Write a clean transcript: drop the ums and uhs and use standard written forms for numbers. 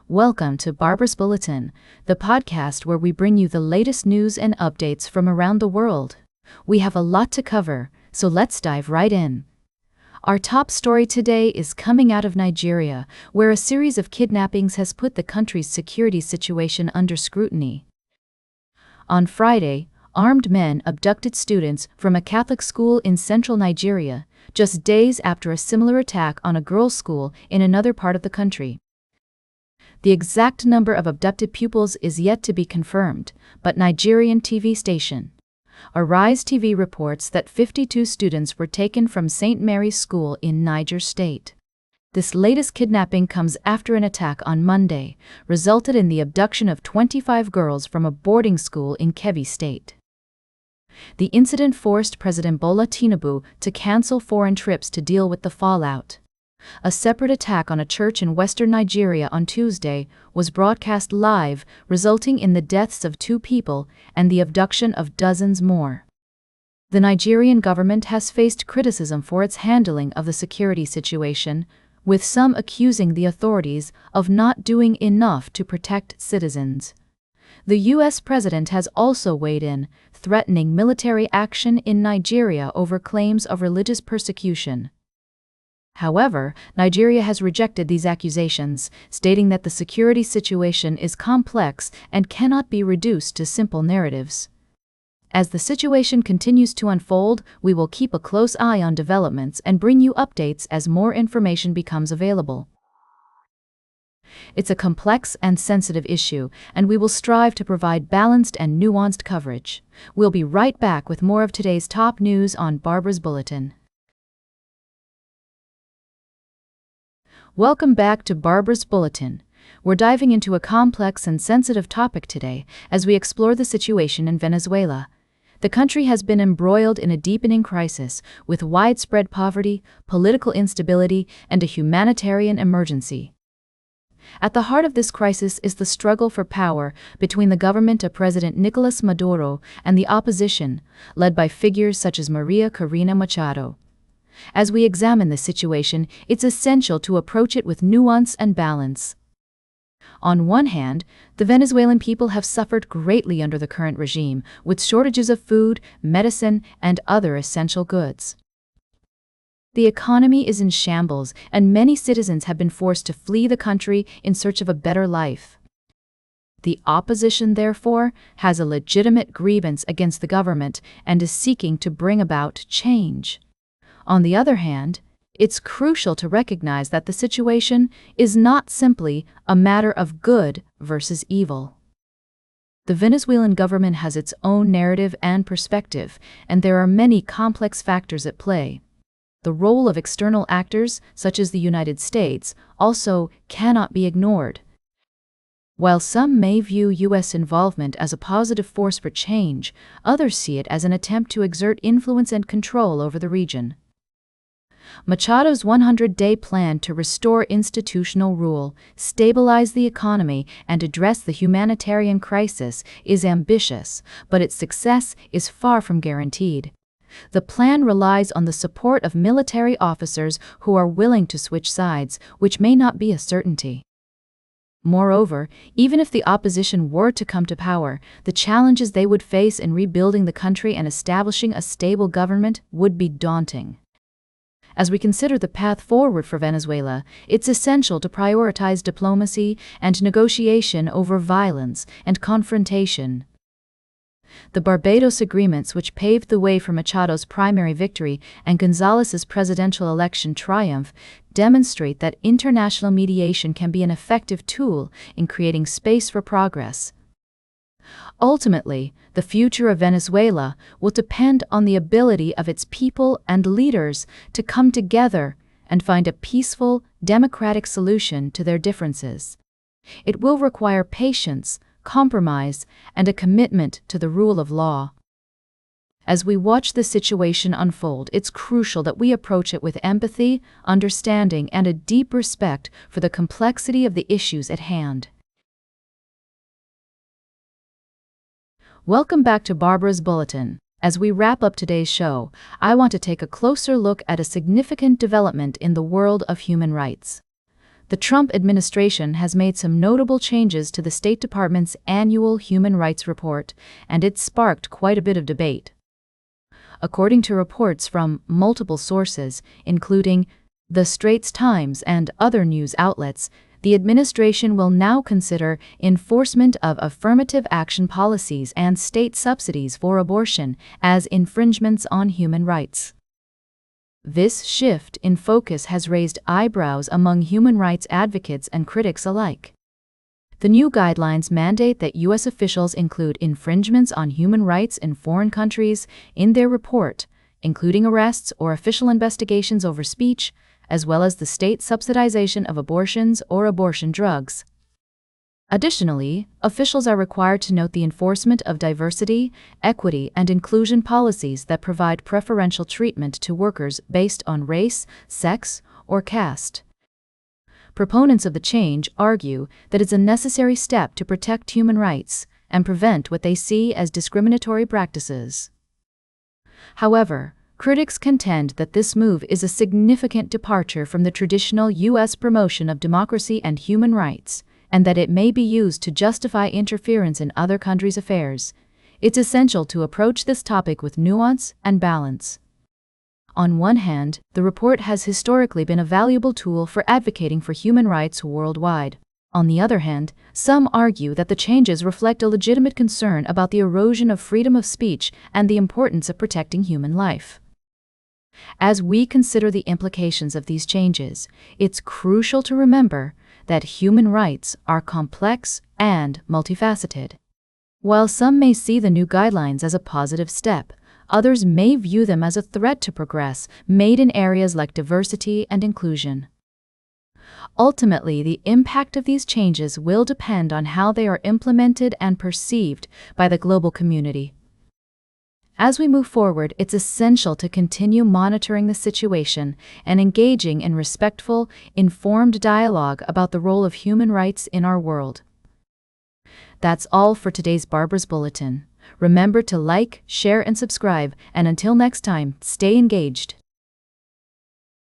Welcome to Barbara's Bulletin, the podcast where we bring you the latest news and updates from around the world. We have a lot to cover, so let's dive right in. Our top story today is coming out of Nigeria, where a series of kidnappings has put the country's security situation under scrutiny. On Friday, armed men abducted students from a Catholic school in central Nigeria, just days after a similar attack on a girls' school in another part of the country. The exact number of abducted pupils is yet to be confirmed, but Nigerian TV station Arise TV reports that 52 students were taken from St. Mary's School in Niger State. This latest kidnapping comes after an attack on Monday resulted in the abduction of 25 girls from a boarding school in Kebbi State. The incident forced President Bola Tinubu to cancel foreign trips to deal with the fallout. A separate attack on a church in western Nigeria on Tuesday was broadcast live, resulting in the deaths of 2 people and the abduction of dozens more. The Nigerian government has faced criticism for its handling of the security situation, with some accusing the authorities of not doing enough to protect citizens. The U.S. president has also weighed in, threatening military action in Nigeria over claims of religious persecution. However, Nigeria has rejected these accusations, stating that the security situation is complex and cannot be reduced to simple narratives. As the situation continues to unfold, we will keep a close eye on developments and bring you updates as more information becomes available. It's a complex and sensitive issue, and we will strive to provide balanced and nuanced coverage. We'll be right back with more of today's top news on Barbara's Bulletin. Welcome back to Barbara's Bulletin. We're diving into a complex and sensitive topic today as we explore the situation in Venezuela. The country has been embroiled in a deepening crisis with widespread poverty, political instability, and a humanitarian emergency. At the heart of this crisis is the struggle for power between the government of President Nicolas Maduro and the opposition, led by figures such as Maria Corina Machado. As we examine this situation, it's essential to approach it with nuance and balance. On one hand, the Venezuelan people have suffered greatly under the current regime, with shortages of food, medicine, and other essential goods. The economy is in shambles, and many citizens have been forced to flee the country in search of a better life. The opposition, therefore, has a legitimate grievance against the government and is seeking to bring about change. On the other hand, it's crucial to recognize that the situation is not simply a matter of good versus evil. The Venezuelan government has its own narrative and perspective, and there are many complex factors at play. The role of external actors, such as the United States, also cannot be ignored. While some may view U.S. involvement as a positive force for change, others see it as an attempt to exert influence and control over the region. Machado's 100-day plan to restore institutional rule, stabilize the economy, and address the humanitarian crisis is ambitious, but its success is far from guaranteed. The plan relies on the support of military officers who are willing to switch sides, which may not be a certainty. Moreover, even if the opposition were to come to power, the challenges they would face in rebuilding the country and establishing a stable government would be daunting. As we consider the path forward for Venezuela, it's essential to prioritize diplomacy and negotiation over violence and confrontation. The Barbados agreements, which paved the way for Machado's primary victory and González's presidential election triumph, demonstrate that international mediation can be an effective tool in creating space for progress. Ultimately, the future of Venezuela will depend on the ability of its people and leaders to come together and find a peaceful, democratic solution to their differences. It will require patience, compromise, and a commitment to the rule of law. As we watch the situation unfold, it's crucial that we approach it with empathy, understanding, and a deep respect for the complexity of the issues at hand. Welcome back to Barbara's Bulletin. As we wrap up today's show, I want to take a closer look at a significant development in the world of human rights. the Trump administration has made some notable changes to the State Department's annual human rights report, and it's sparked quite a bit of debate. According to reports from multiple sources, including the Straits Times and other news outlets, the administration will now consider enforcement of affirmative action policies and state subsidies for abortion as infringements on human rights. This shift in focus has raised eyebrows among human rights advocates and critics alike. The new guidelines mandate that U.S. officials include infringements on human rights in foreign countries in their report, including arrests or official investigations over speech, as well as the state subsidization of abortions or abortion drugs. Additionally, officials are required to note the enforcement of diversity, equity, and inclusion policies that provide preferential treatment to workers based on race, sex, or caste. Proponents of the change argue that it's a necessary step to protect human rights and prevent what they see as discriminatory practices. However, critics contend that this move is a significant departure from the traditional U.S. promotion of democracy and human rights, and that it may be used to justify interference in other countries' affairs. It's essential to approach this topic with nuance and balance. On one hand, the report has historically been a valuable tool for advocating for human rights worldwide. On the other hand, some argue that the changes reflect a legitimate concern about the erosion of freedom of speech and the importance of protecting human life. As we consider the implications of these changes, it's crucial to remember that human rights are complex and multifaceted. While some may see the new guidelines as a positive step, others may view them as a threat to progress made in areas like diversity and inclusion. Ultimately, the impact of these changes will depend on how they are implemented and perceived by the global community. As we move forward, it's essential to continue monitoring the situation and engaging in respectful, informed dialogue about the role of human rights in our world. That's all for today's Barbara's Bulletin. Remember to like, share, and subscribe, and until next time, stay engaged.